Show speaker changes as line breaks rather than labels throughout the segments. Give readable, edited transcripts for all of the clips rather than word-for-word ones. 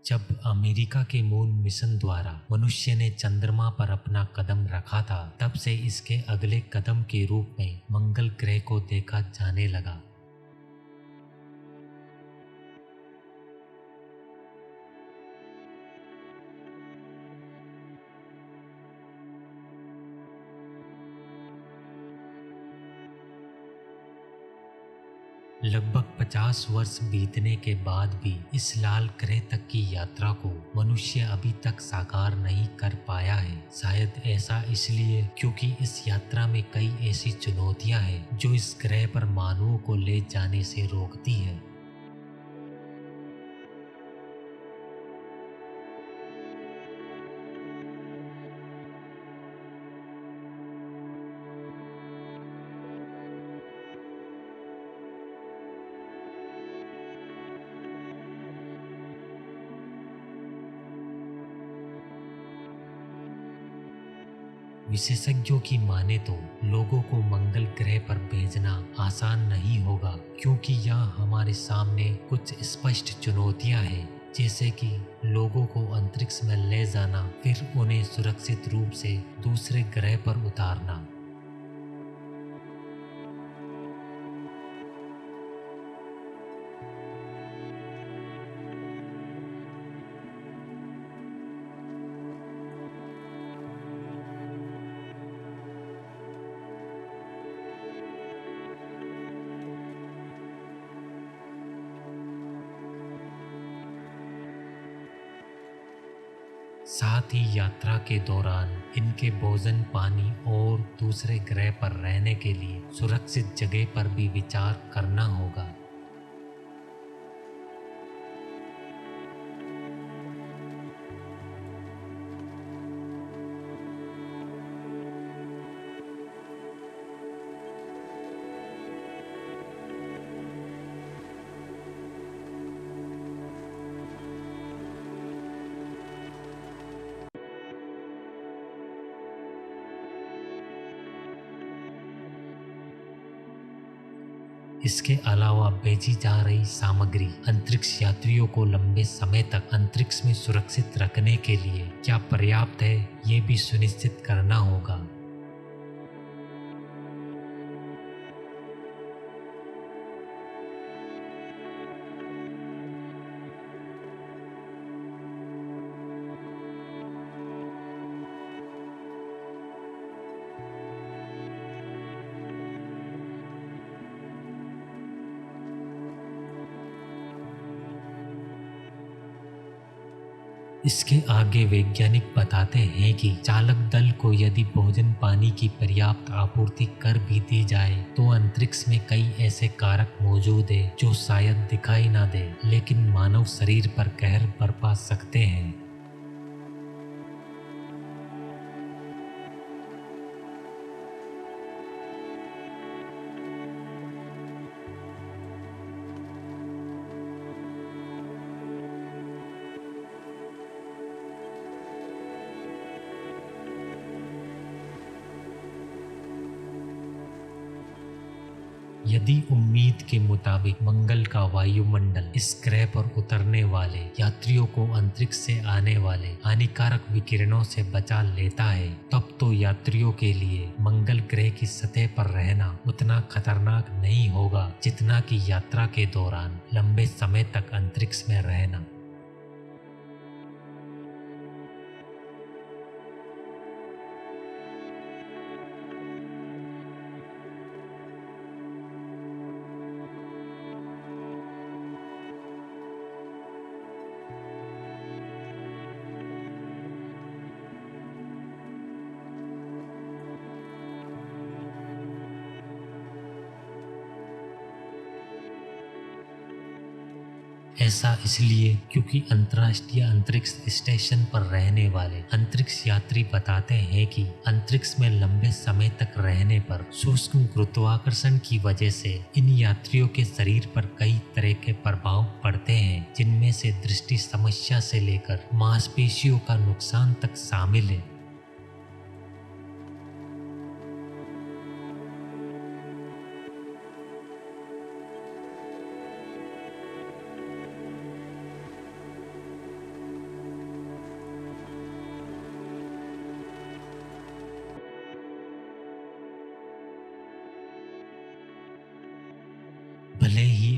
जब अमेरिका के moon mission द्वारा मनुष्य ने चंद्रमा पर अपना कदम रखा था, तब से इसके अगले कदम के रूप में मंगल ग्रह को देखा जाने लगा। लगभग 50 वर्ष बीतने के बाद भी इस लाल ग्रह तक की यात्रा को मनुष्य अभी तक साकार नहीं कर पाया है। शायद ऐसा इसलिए क्योंकि इस यात्रा में कई ऐसी चुनौतियां हैं जो इस ग्रह पर मानवों को ले जाने से रोकती है। विशेषज्ञों की माने तो लोगों को मंगल ग्रह पर भेजना आसान नहीं होगा, क्योंकि यहाँ हमारे सामने कुछ स्पष्ट चुनौतियां हैं, जैसे कि लोगों को अंतरिक्ष में ले जाना, फिर उन्हें सुरक्षित रूप से दूसरे ग्रह पर उतारना। साथ ही यात्रा के दौरान इनके भोजन, पानी और दूसरे ग्रह पर रहने के लिए सुरक्षित जगह पर भी विचार करना होगा। इसके अलावा भेजी जा रही सामग्री अंतरिक्ष यात्रियों को लंबे समय तक अंतरिक्ष में सुरक्षित रखने के लिए क्या पर्याप्त है, ये भी सुनिश्चित करना होगा। इसके आगे वैज्ञानिक बताते हैं कि चालक दल को यदि भोजन, पानी की पर्याप्त आपूर्ति कर भी दी जाए तो अंतरिक्ष में कई ऐसे कारक मौजूद हैं जो शायद दिखाई ना दे, लेकिन मानव शरीर पर कहर बरपा सकते हैं। यदि उम्मीद के मुताबिक मंगल का वायुमंडल इस ग्रह पर उतरने वाले यात्रियों को अंतरिक्ष से आने वाले हानिकारक विकिरणों से बचा लेता है, तब तो यात्रियों के लिए मंगल ग्रह की सतह पर रहना उतना खतरनाक नहीं होगा जितना कि यात्रा के दौरान लंबे समय तक अंतरिक्ष में रहना। ऐसा इसलिए क्योंकि अंतर्राष्ट्रीय अंतरिक्ष स्टेशन पर रहने वाले अंतरिक्ष यात्री बताते हैं कि अंतरिक्ष में लंबे समय तक रहने पर सूक्ष्म गुरुत्वाकर्षण की वजह से इन यात्रियों के शरीर पर कई तरह के प्रभाव पड़ते हैं, जिनमें से दृष्टि समस्या से लेकर मांसपेशियों का नुकसान तक शामिल है।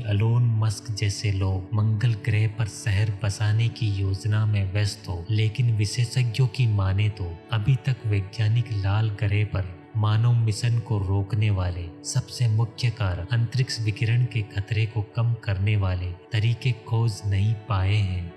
एलोन मस्क जैसे लोग मंगल ग्रह पर शहर बसाने की योजना में व्यस्त हो, लेकिन विशेषज्ञों की माने तो अभी तक वैज्ञानिक लाल ग्रह पर मानव मिशन को रोकने वाले सबसे मुख्य कारण अंतरिक्ष विकिरण के खतरे को कम करने वाले तरीके खोज नहीं पाए हैं।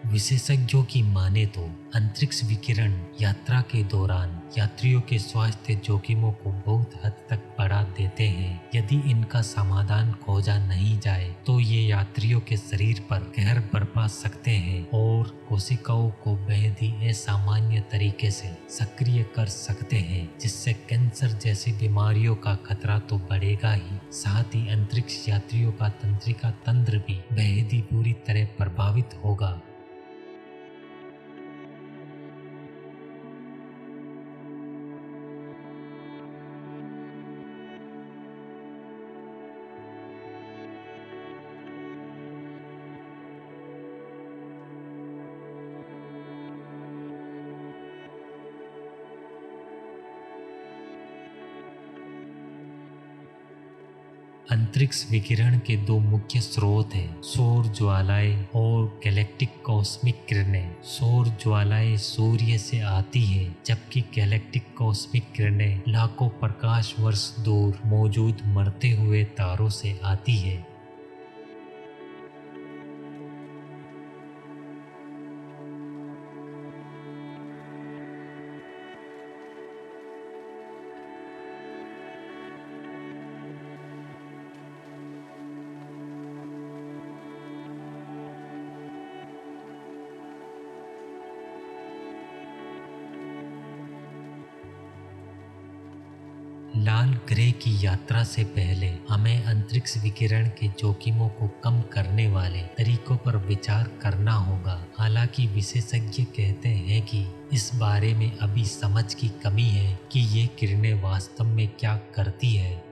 विशेषज्ञों की माने तो अंतरिक्ष विकिरण यात्रा के दौरान यात्रियों के स्वास्थ्य जोखिमों को बहुत हद तक बढ़ा देते हैं। यदि इनका समाधान खोजा नहीं जाए तो ये यात्रियों के शरीर पर कहर बरपा सकते हैं और कोशिकाओं को बेहद ही असामान्य तरीके से सक्रिय कर सकते हैं, जिससे कैंसर जैसी बीमारियों का खतरा तो बढ़ेगा ही, साथ ही अंतरिक्ष यात्रियों का तंत्रिका तंत्र भी बेहद ही बुरी तरह प्रभावित होगा। अंतरिक्ष विकिरण के दो मुख्य स्रोत हैं, सौर ज्वालाएं और गैलेक्टिक कॉस्मिक किरणें। सौर ज्वालाएं सूर्य से आती हैं, जबकि गैलेक्टिक कॉस्मिक किरणें लाखों प्रकाश वर्ष दूर मौजूद मरते हुए तारों से आती है। लाल ग्रह की यात्रा से पहले हमें अंतरिक्ष विकिरण के जोखिमों को कम करने वाले तरीकों पर विचार करना होगा। हालांकि विशेषज्ञ कहते हैं कि इस बारे में अभी समझ की कमी है कि ये किरणें वास्तव में क्या करती है।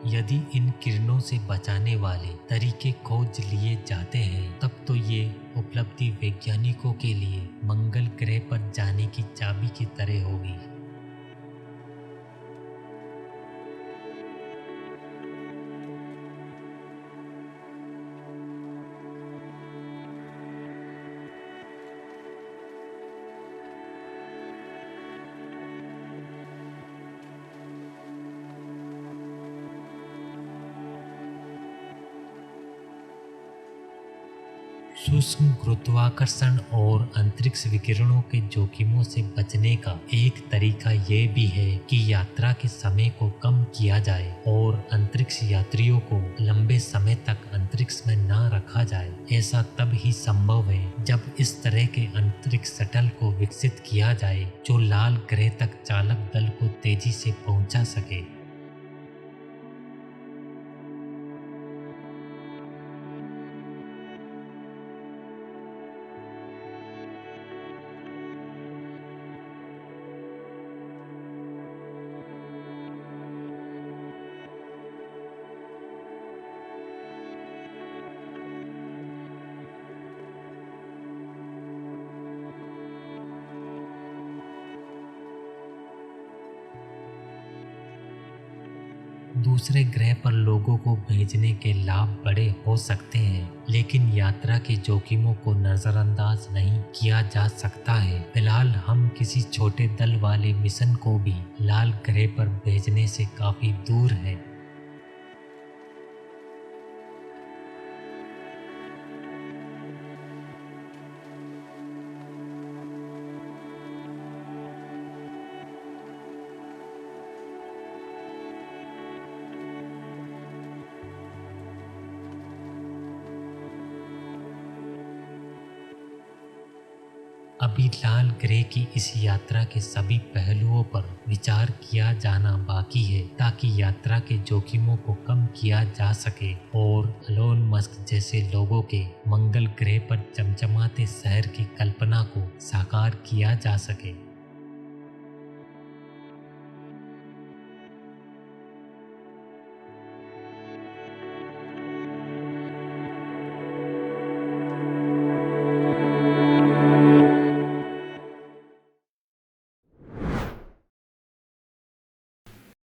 यदि इन किरणों से बचाने वाले तरीके खोज लिए जाते हैं, तब तो ये उपलब्धि वैज्ञानिकों के लिए मंगल ग्रह पर जाने की चाबी की तरह होगी। सूक्ष्म गुरुत्वाकर्षण और अंतरिक्ष विकिरणों के जोखिमों से बचने का एक तरीका ये भी है कि यात्रा के समय को कम किया जाए और अंतरिक्ष यात्रियों को लंबे समय तक अंतरिक्ष में न रखा जाए। ऐसा तब ही संभव है जब इस तरह के अंतरिक्ष शटल को विकसित किया जाए जो लाल ग्रह तक चालक दल को तेजी से पहुंचा सके। दूसरे ग्रह पर लोगों को भेजने के लाभ बड़े हो सकते हैं, लेकिन यात्रा के जोखिमों को नजरअंदाज नहीं किया जा सकता है। फिलहाल हम किसी छोटे दल वाले मिशन को भी लाल ग्रह पर भेजने से काफी दूर हैं। अभी लाल ग्रह की इस यात्रा के सभी पहलुओं पर विचार किया जाना बाकी है ताकि यात्रा के जोखिमों को कम किया जा सके और एलोन मस्क जैसे लोगों के मंगल ग्रह पर चमचमाते शहर की कल्पना को साकार किया जा सके।